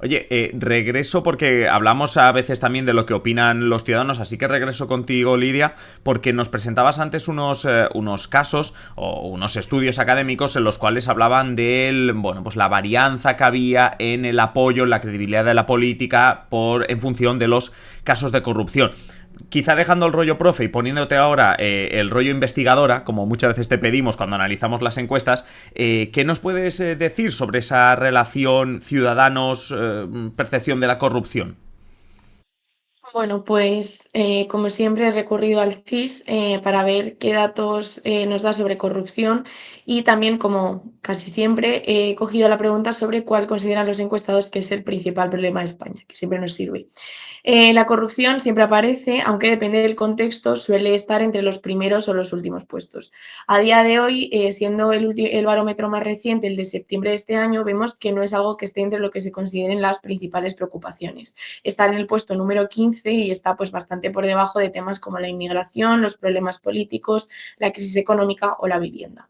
Oye, regreso porque hablamos a veces también de lo que opinan los ciudadanos, así que regreso contigo, Lidia, porque nos presentabas antes unos casos o unos estudios académicos en los cuales hablaban de bueno, pues la varianza que había en el apoyo, en la credibilidad de la política en función de los casos de corrupción. Quizá dejando el rollo profe y poniéndote ahora el rollo investigadora, como muchas veces te pedimos cuando analizamos las encuestas, ¿qué nos puedes decir sobre esa relación ciudadanos-percepción de la corrupción? Bueno, pues como siempre he recurrido al CIS para ver qué datos nos da sobre corrupción y también, como casi siempre, he cogido la pregunta sobre cuál consideran los encuestados que es el principal problema de España, que siempre nos sirve. La corrupción siempre aparece, aunque depende del contexto, suele estar entre los primeros o los últimos puestos. A día de hoy, siendo el barómetro más reciente, el de septiembre de este año, vemos que no es algo que esté entre lo que se consideren las principales preocupaciones. Está en el puesto número 15 y está pues bastante por debajo de temas como la inmigración, los problemas políticos, la crisis económica o la vivienda.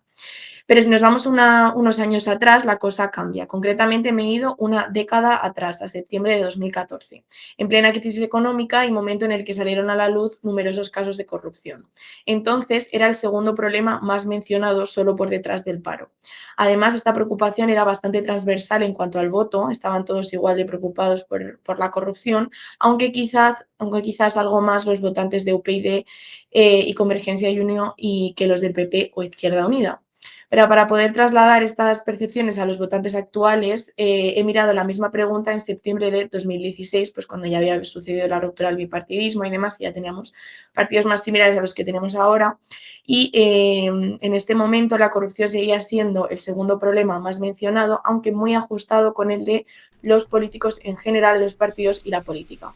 Pero si nos vamos unos años atrás, la cosa cambia. Concretamente me he ido una década atrás, a septiembre de 2014, en plena crisis económica y momento en el que salieron a la luz numerosos casos de corrupción. Entonces era el segundo problema más mencionado solo por detrás del paro. Además, esta preocupación era bastante transversal en cuanto al voto, estaban todos igual de preocupados por la corrupción, aunque quizás algo más los votantes de UPyD y Convergencia y Unión y que los del PP o Izquierda Unida. Pero para poder trasladar estas percepciones a los votantes actuales, he mirado la misma pregunta en septiembre de 2016, pues cuando ya había sucedido la ruptura del bipartidismo y demás, y ya teníamos partidos más similares a los que tenemos ahora. Y en este momento la corrupción seguía siendo el segundo problema más mencionado, aunque muy ajustado con el de los políticos en general, los partidos y la política,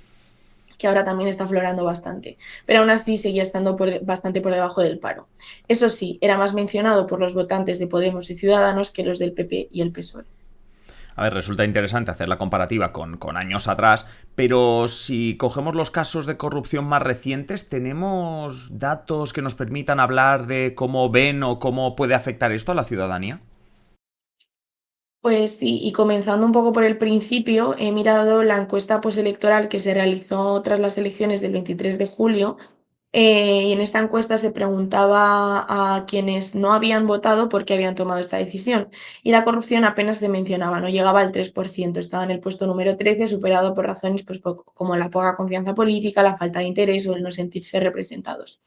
que ahora también está aflorando bastante, pero aún así seguía estando bastante por debajo del paro. Eso sí, era más mencionado por los votantes de Podemos y Ciudadanos que los del PP y el PSOE. A ver, resulta interesante hacer la comparativa con años atrás, pero si cogemos los casos de corrupción más recientes, ¿tenemos datos que nos permitan hablar de cómo ven o cómo puede afectar esto a la ciudadanía? Pues sí, y comenzando un poco por el principio, he mirado la encuesta postelectoral que se realizó tras las elecciones del 23 de julio. Y en esta encuesta se preguntaba a quienes no habían votado por qué habían tomado esta decisión. Y la corrupción apenas se mencionaba, no llegaba al 3%, estaba en el puesto número 13, superado por razones pues, como la poca confianza política, la falta de interés o el no sentirse representados.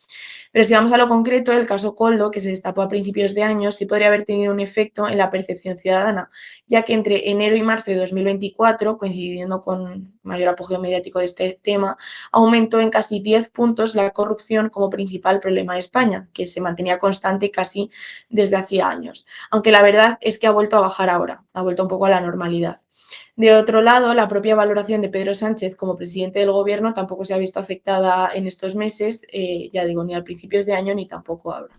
Pero si vamos a lo concreto, el caso Coldo, que se destapó a principios de año, sí podría haber tenido un efecto en la percepción ciudadana, ya que entre enero y marzo de 2024, coincidiendo con mayor apogeo mediático de este tema, aumentó en casi 10 puntos la corrupción como principal problema de España, que se mantenía constante casi desde hacía años. Aunque la verdad es que ha vuelto a bajar ahora, ha vuelto un poco a la normalidad. De otro lado, la propia valoración de Pedro Sánchez como presidente del gobierno tampoco se ha visto afectada en estos meses, ya digo, ni a principios de año ni tampoco ahora.